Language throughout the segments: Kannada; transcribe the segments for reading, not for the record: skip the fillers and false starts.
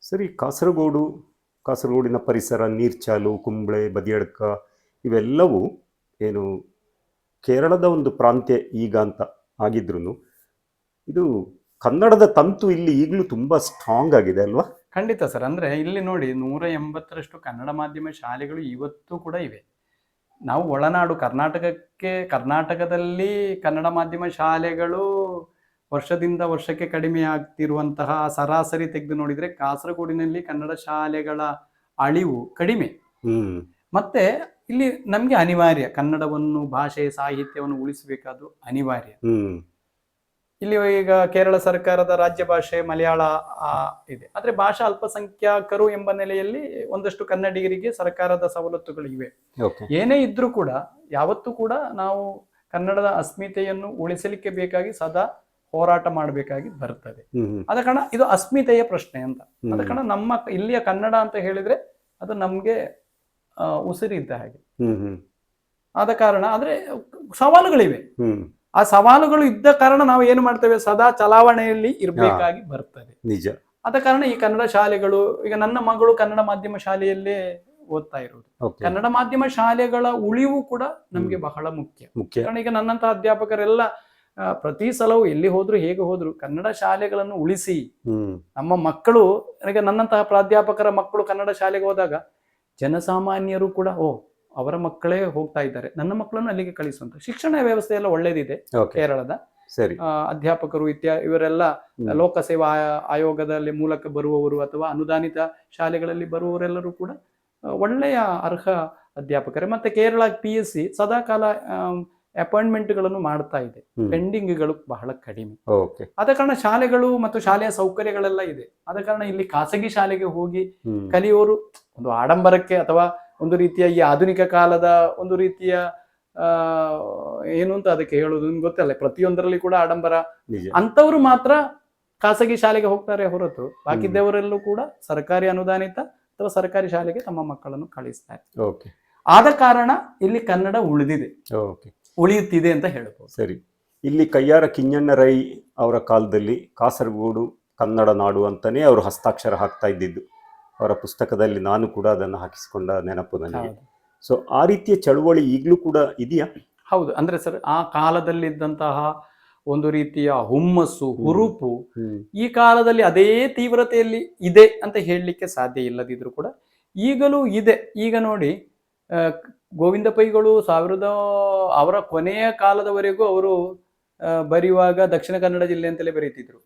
ಸರಿ, ಕಾಸರಗೋಡಿನ ಪರಿಸರ, ನೀರ್ಚಾಲು, ಕುಂಬ್ಳೆ, ಬದಿಯಡ್ಕ ಇವೆಲ್ಲವೂ ಏನು ಕೇರಳದ ಒಂದು ಪ್ರಾಂತ್ಯ ಈಗ ಅಂತ ಆಗಿದ್ರು ಇದು ಕನ್ನಡದ ತಂತು ಇಲ್ಲಿ ಈಗಲೂ ತುಂಬಾ ಸ್ಟ್ರಾಂಗ್ ಆಗಿದೆ ಅಲ್ವಾ? ಖಂಡಿತ ಸರ್. ಅಂದ್ರೆ ಇಲ್ಲಿ ನೋಡಿ 180ರಷ್ಟು ಕನ್ನಡ ಮಾಧ್ಯಮ ಶಾಲೆಗಳು ಇವತ್ತು ಕೂಡ ಇವೆ. ನಾವು ಒಳನಾಡು ಕರ್ನಾಟಕದಲ್ಲಿ ಕನ್ನಡ ಮಾಧ್ಯಮ ಶಾಲೆಗಳು ವರ್ಷದಿಂದ ವರ್ಷಕ್ಕೆ ಕಡಿಮೆ ಆಗ್ತಿರುವಂತಹ ಸರಾಸರಿ ತೆಗೆದು ನೋಡಿದ್ರೆ ಕಾಸರಗೋಡಿನಲ್ಲಿ ಕನ್ನಡ ಶಾಲೆಗಳ ಅಳಿವು ಕಡಿಮೆ. ಮತ್ತೆ ಇಲ್ಲಿ ನಮ್ಗೆ ಅನಿವಾರ್ಯ, ಕನ್ನಡವನ್ನು, ಭಾಷೆ, ಸಾಹಿತ್ಯವನ್ನು ಉಳಿಸಬೇಕಾದ್ದು ಅನಿವಾರ್ಯ. ಇಲ್ಲಿ ಈಗ ಕೇರಳ ಸರ್ಕಾರದ ರಾಜ್ಯ ಭಾಷೆ ಮಲಯಾಳ ಇದೆ, ಆದ್ರೆ ಭಾಷಾ ಅಲ್ಪಸಂಖ್ಯಾತರು ಎಂಬ ನೆಲೆಯಲ್ಲಿ ಒಂದಷ್ಟು ಕನ್ನಡಿಗರಿಗೆ ಸರ್ಕಾರದ ಸವಲತ್ತುಗಳು ಇವೆ. ಏನೇ ಇದ್ರೂ ಕೂಡ ಯಾವತ್ತೂ ಕೂಡ ನಾವು ಕನ್ನಡದ ಅಸ್ಮಿತೆಯನ್ನು ಉಳಿಸಲಿಕ್ಕೆ ಬೇಕಾಗಿ ಸದಾ ಹೋರಾಟ ಮಾಡಬೇಕಾಗಿ ಬರ್ತದೆ. ಆದ ಕಾರಣ ಇದು ಅಸ್ಮಿತೆಯ ಪ್ರಶ್ನೆ ಅಂತ. ಆದ ಕಾರಣ ನಮ್ಮ ಇಲ್ಲಿಯ ಕನ್ನಡ ಅಂತ ಹೇಳಿದ್ರೆ ಅದು ನಮ್ಗೆ ಉಸಿರಿದ್ದ ಹಾಗೆ. ಆದ ಕಾರಣ ಆದ್ರೆ ಸವಾಲುಗಳಿವೆ. ಆ ಸವಾಲುಗಳು ಇದ್ದ ಕಾರಣ ನಾವು ಏನು ಮಾಡ್ತೇವೆ, ಸದಾ ಚಲಾವಣೆಯಲ್ಲಿ ಇರಬೇಕಾಗಿ ಬರ್ತದೆ. ನಿಜ. ಆದ ಕಾರಣ ಈ ಕನ್ನಡ ಶಾಲೆಗಳು, ಈಗ ನನ್ನ ಮಗಳು ಕನ್ನಡ ಮಾಧ್ಯಮ ಶಾಲೆಯಲ್ಲೇ ಓದ್ತಾ ಇರೋದು. ಕನ್ನಡ ಮಾಧ್ಯಮ ಶಾಲೆಗಳ ಉಳಿವು ಕೂಡ ನಮ್ಗೆ ಬಹಳ ಮುಖ್ಯ. ಕಾರಣ ಈಗ ನನ್ನಂತಹ ಅಧ್ಯಾಪಕರೆಲ್ಲ ಪ್ರತಿ ಸಲವೂ ಎಲ್ಲಿ ಹೋದ್ರು ಹೇಗೆ ಹೋದ್ರು ಕನ್ನಡ ಶಾಲೆಗಳನ್ನು ಉಳಿಸಿ ನಮ್ಮ ಮಕ್ಕಳು, ಈಗ ನನ್ನಂತಹ ಪ್ರಾಧ್ಯಾಪಕರ ಮಕ್ಕಳು ಕನ್ನಡ ಶಾಲೆಗೆ ಹೋದಾಗ ಜನಸಾಮಾನ್ಯರು ಕೂಡ ಅವರ ಮಕ್ಕಳೇ ಹೋಗ್ತಾ ಇದ್ದಾರೆ, ನನ್ನ ಮಕ್ಕಳನ್ನು ಅಲ್ಲಿಗೆ ಕಳಿಸುವಂತ ಶಿಕ್ಷಣ ವ್ಯವಸ್ಥೆ ಎಲ್ಲ ಒಳ್ಳೇದಿದೆ ಕೇರಳದ. ಅಧ್ಯಾಪಕರು ಇವರೆಲ್ಲ ಲೋಕಸೇವಾ ಆಯೋಗದಲ್ಲಿ ಮೂಲಕ ಬರುವವರು ಅಥವಾ ಅನುದಾನಿತ ಶಾಲೆಗಳಲ್ಲಿ ಬರುವವರೆಲ್ಲರೂ ಕೂಡ ಒಳ್ಳೆಯ ಅರ್ಹ ಅಧ್ಯಾಪಕರೇ. ಮತ್ತೆ ಕೇರಳ PSC ಸದಾಕಾಲ ಅಪಾಯಿಂಟ್ಮೆಂಟ್ಗಳನ್ನು ಮಾಡ್ತಾ ಇದೆ, ಪೆಂಡಿಂಗ್ಗಳು ಬಹಳ ಕಡಿಮೆ. ಆದ ಕಾರಣ ಶಾಲೆಗಳು ಮತ್ತು ಶಾಲೆಯ ಸೌಕರ್ಯಗಳೆಲ್ಲ ಇದೆ. ಆದ ಕಾರಣ ಇಲ್ಲಿ ಖಾಸಗಿ ಶಾಲೆಗೆ ಹೋಗಿ ಕಲಿಯೋರು ಒಂದು ಆಡಂಬರಕ್ಕೆ ಅಥವಾ ಒಂದು ರೀತಿಯ ಈ ಆಧುನಿಕ ಕಾಲದ ಒಂದು ರೀತಿಯ ಏನು ಅಂತ ಅದಕ್ಕೆ ಹೇಳೋದು ನಿಮ್ಗೆ ಗೊತ್ತಲ್ಲ, ಪ್ರತಿಯೊಂದರಲ್ಲಿ ಕೂಡ ಆಡಂಬರ ಅಂತವರು ಮಾತ್ರ ಖಾಸಗಿ ಶಾಲೆಗೆ ಹೋಗ್ತಾರೆ ಹೊರತು ಬಾಕಿದ್ದವರೆಲ್ಲೂ ಕೂಡ ಸರ್ಕಾರಿ ಅನುದಾನಿತ ಅಥವಾ ಸರ್ಕಾರಿ ಶಾಲೆಗೆ ತಮ್ಮ ಮಕ್ಕಳನ್ನು ಕಳಿಸ್ತಾರೆ. ಆದ ಕಾರಣ ಇಲ್ಲಿ ಕನ್ನಡ ಉಳಿಯುತ್ತಿದೆ ಅಂತ ಹೇಳ್ಬೋದು. ಸರಿ, ಇಲ್ಲಿ ಕಯ್ಯಾರ ಕಿಞ್ಞಣ್ಣ ರೈ ಅವರ ಕಾಲದಲ್ಲಿ ಕಾಸರಗೋಡು ಕನ್ನಡ ನಾಡು ಅಂತಾನೆ ಅವರು ಹಸ್ತಾಕ್ಷರ ಹಾಕ್ತಾ ಇದ್ದಿದ್ದು. ಅವರ ಪುಸ್ತಕದಲ್ಲಿ ನಾನು ಕೂಡ ಅದನ್ನು ಹಾಕಿಸಿಕೊಂಡ ನೆನಪು ನನಗೆ. ಸೊ ಆ ರೀತಿಯ ಚಳುವಳಿ ಈಗಲೂ ಕೂಡ ಇದೆಯಾ? ಹೌದು. ಅಂದ್ರೆ ಸರ್, ಆ ಕಾಲದಲ್ಲಿದ್ದಂತಹ ಒಂದು ರೀತಿಯ ಹುಮ್ಮಸ್ಸು, ಹುರುಪು ಈ ಕಾಲದಲ್ಲಿ ಅದೇ ತೀವ್ರತೆಯಲ್ಲಿ ಇದೆ ಅಂತ ಹೇಳಲಿಕ್ಕೆ ಸಾಧ್ಯ ಇಲ್ಲದಿದ್ರು ಕೂಡ ಈಗಲೂ ಇದೆ. ಈಗ ನೋಡಿ, ಗೋವಿಂದ ಪೈಗಳು ಅವರ ಕೊನೆಯ ಕಾಲದವರೆಗೂ ಅವರು ಬರೆಯುವಾಗ ದಕ್ಷಿಣ ಕನ್ನಡ ಜಿಲ್ಲೆ ಅಂತಲೇ ಬರೀತಿದ್ರು,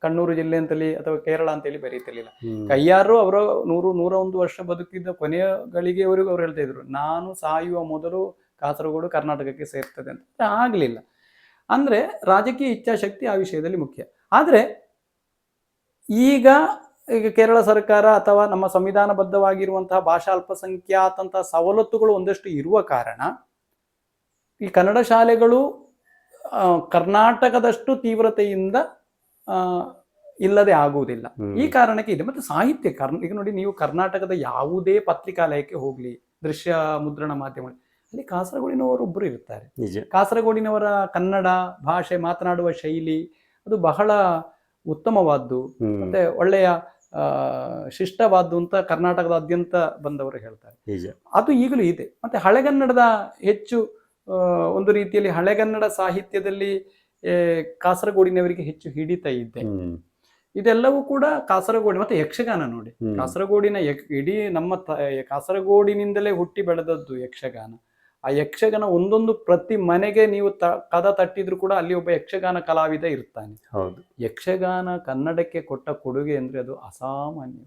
ಕಣ್ಣೂರು ಜಿಲ್ಲೆ ಅಂತಲೇ ಅಥವಾ ಕೇರಳ ಅಂತೇಳಿ ಬರೀತಿರ್ಲಿಲ್ಲ. ಕಯ್ಯಾರು ಅವರ 101 ವರ್ಷ ಬದುಕಿದ್ದ ಕೊನೆಯ ಗಳಿಗೆವರೆಗೂ ಅವ್ರು ಹೇಳ್ತಾ ಇದ್ರು, ನಾನು ಸಾಯುವ ಮೊದಲು ಕಾಸರಗೋಡು ಕರ್ನಾಟಕಕ್ಕೆ ಸೇರ್ತದೆ ಅಂತ. ಆಗ್ಲಿಲ್ಲ. ಅಂದ್ರೆ ರಾಜಕೀಯ ಇಚ್ಛಾಶಕ್ತಿ ಆ ವಿಷಯದಲ್ಲಿ ಮುಖ್ಯ. ಆದ್ರೆ ಈಗ ಕೇರಳ ಸರ್ಕಾರ ಅಥವಾ ನಮ್ಮ ಸಂವಿಧಾನಬದ್ಧವಾಗಿರುವಂತಹ ಭಾಷಾ ಅಲ್ಪಸಂಖ್ಯಾತಂತಹ ಸವಲತ್ತುಗಳು ಒಂದಷ್ಟು ಇರುವ ಕಾರಣ ಈ ಕನ್ನಡ ಶಾಲೆಗಳು ಕರ್ನಾಟಕದಷ್ಟು ತೀವ್ರತೆಯಿಂದ ಇಲ್ಲದೆ ಆಗುವುದಿಲ್ಲ. ಈ ಕಾರಣಕ್ಕೆ ಇದೆ. ಮತ್ತೆ ಸಾಹಿತ್ಯ, ಈಗ ನೋಡಿ, ನೀವು ಕರ್ನಾಟಕದ ಯಾವುದೇ ಪತ್ರಿಕಾಲಯಕ್ಕೆ ಹೋಗ್ಲಿ, ದೃಶ್ಯ ಮುದ್ರಣ ಮಾಧ್ಯಮ, ಅಲ್ಲಿ ಕಾಸರಗೋಡಿನವರು ಒಬ್ಬರು ಇರ್ತಾರೆ. ಕಾಸರಗೋಡಿನವರ ಕನ್ನಡ ಭಾಷೆ ಮಾತನಾಡುವ ಶೈಲಿ ಅದು ಬಹಳ ಉತ್ತಮವಾದ್ದು, ಮತ್ತೆ ಒಳ್ಳೆಯ ಶಿಷ್ಟವಾದ್ದು ಅಂತ ಕರ್ನಾಟಕದಾದ್ಯಂತ ಬಂದವರು ಹೇಳ್ತಾರೆ. ಅದು ಈಗಲೂ ಇದೆ. ಮತ್ತೆ ಹಳೆಗನ್ನಡದ ಹೆಚ್ಚು ಒಂದು ರೀತಿಯಲ್ಲಿ ಹಳೆಗನ್ನಡ ಸಾಹಿತ್ಯದಲ್ಲಿ ಕಾಸರಗೋಡಿನವರಿಗೆ ಹೆಚ್ಚು ಹಿಡಿತ ಇದೆ. ಇದೆಲ್ಲವೂ ಕೂಡ ಕಾಸರಗೋಡಿ. ಮತ್ತೆ ಯಕ್ಷಗಾನ ನೋಡಿ, ಕಾಸರಗೋಡಿನ ಇಡೀ ನಮ್ಮ ಕಾಸರಗೋಡಿನಿಂದಲೇ ಹುಟ್ಟಿ ಬೆಳೆದದ್ದು ಯಕ್ಷಗಾನ. ಆ ಯಕ್ಷಗಾನ ಒಂದೊಂದು ಪ್ರತಿ ಮನೆಗೆ ನೀವು ಕದ ತಟ್ಟಿದ್ರು ಕೂಡ ಅಲ್ಲಿ ಒಬ್ಬ ಯಕ್ಷಗಾನ ಕಲಾವಿದ ಇರ್ತಾನೆ. ಯಕ್ಷಗಾನ ಕನ್ನಡಕ್ಕೆ ಕೊಟ್ಟ ಕೊಡುಗೆ ಅಂದ್ರೆ ಅದು ಅಸಾಮಾನ್ಯ.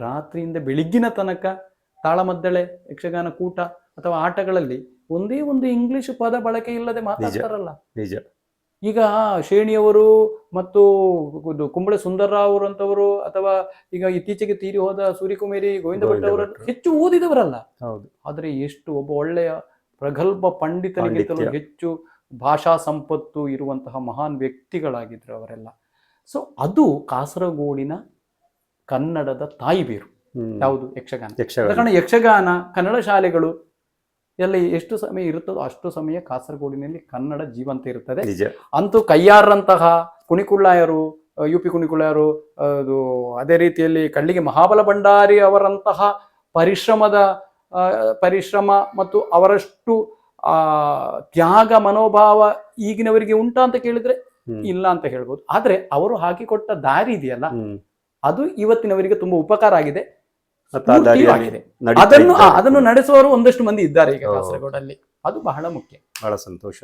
ರಾತ್ರಿಯಿಂದ ಬೆಳಿಗ್ಗಿನ ತನಕ ತಾಳಮದ್ದಳೆ, ಯಕ್ಷಗಾನ ಕೂಟ ಅಥವಾ ಆಟಗಳಲ್ಲಿ ಒಂದೇ ಒಂದು ಇಂಗ್ಲಿಷ್ ಪದ ಬಳಕೆ ಇಲ್ಲದೆ ಮಾತಾಡ್ತಾರಲ್ಲ. ಈಗ ಶೇಣಿಯವರು ಮತ್ತು ಕುಂಬಳೆ ಸುಂದರ್ರಾವ್ ಅಂತವರು ಅಥವಾ ಈಗ ಇತ್ತೀಚೆಗೆ ತೀರಿ ಹೋದ ಸೂರ್ಯಕುಮಾರಿ ಗೋವಿಂದ ಭಟ್ ಅವರನ್ನು ಹೆಚ್ಚು ಓದಿದವರಲ್ಲ. ಆದ್ರೆ ಎಷ್ಟು ಒಬ್ಬ ಒಳ್ಳೆಯ ಪ್ರಗಲ್ಭ ಪಂಡಿತನಿಗಿಂತಲೂ ಹೆಚ್ಚು ಭಾಷಾ ಸಂಪತ್ತು ಇರುವಂತಹ ಮಹಾನ್ ವ್ಯಕ್ತಿಗಳಾಗಿದ್ರು ಅವರೆಲ್ಲ. ಸೊ ಅದು ಕಾಸರಗೋಡಿನ ಕನ್ನಡದ ತಾಯಿ ಬೇರು. ಯಾವುದು? ಯಕ್ಷಗಾನ. ಕಾರಣ ಯಕ್ಷಗಾನ ಕನ್ನಡ ಶಾಲೆಗಳು ಎಲ್ಲ ಎಷ್ಟು ಸಮಯ ಇರುತ್ತದೋ ಅಷ್ಟು ಸಮಯ ಕಾಸರಗೋಡಿನಲ್ಲಿ ಕನ್ನಡ ಜೀವಂತ ಇರುತ್ತದೆ. ಅಂತೂ ಕಯ್ಯಾರಂತಹ, ಕುಣಿಕುಳ್ಳಾಯರು, ಯು ಪಿ ಕುಣಿಕುಳರು, ಅದು ಅದೇ ರೀತಿಯಲ್ಲಿ ಕಳ್ಳಿಗೆ ಮಹಾಬಲ ಭಂಡಾರಿ ಅವರಂತಹ ಪರಿಶ್ರಮ ಮತ್ತು ಅವರಷ್ಟು ತ್ಯಾಗ ಮನೋಭಾವ ಈಗಿನವರಿಗೆ ಉಂಟಾ ಅಂತ ಕೇಳಿದ್ರೆ ಇಲ್ಲ ಅಂತ ಹೇಳ್ಬೋದು. ಆದ್ರೆ ಅವರು ಹಾಕಿಕೊಟ್ಟ ದಾರಿ ಇದೆಯಲ್ಲ, ಅದು ಇವತ್ತಿನವರಿಗೆ ತುಂಬಾ ಉಪಕಾರ ಆಗಿದೆ, ಸ್ಫೂರ್ತಿಯಾಗಿದೆ. ಅದನ್ನು ನಡೆಸುವವರು ಒಂದಷ್ಟು ಮಂದಿ ಇದ್ದಾರೆ ಈಗ ಕಾಸರಗೋಡಲ್ಲಿ. ಅದು ಬಹಳ ಮುಖ್ಯ. ಬಹಳ ಸಂತೋಷ.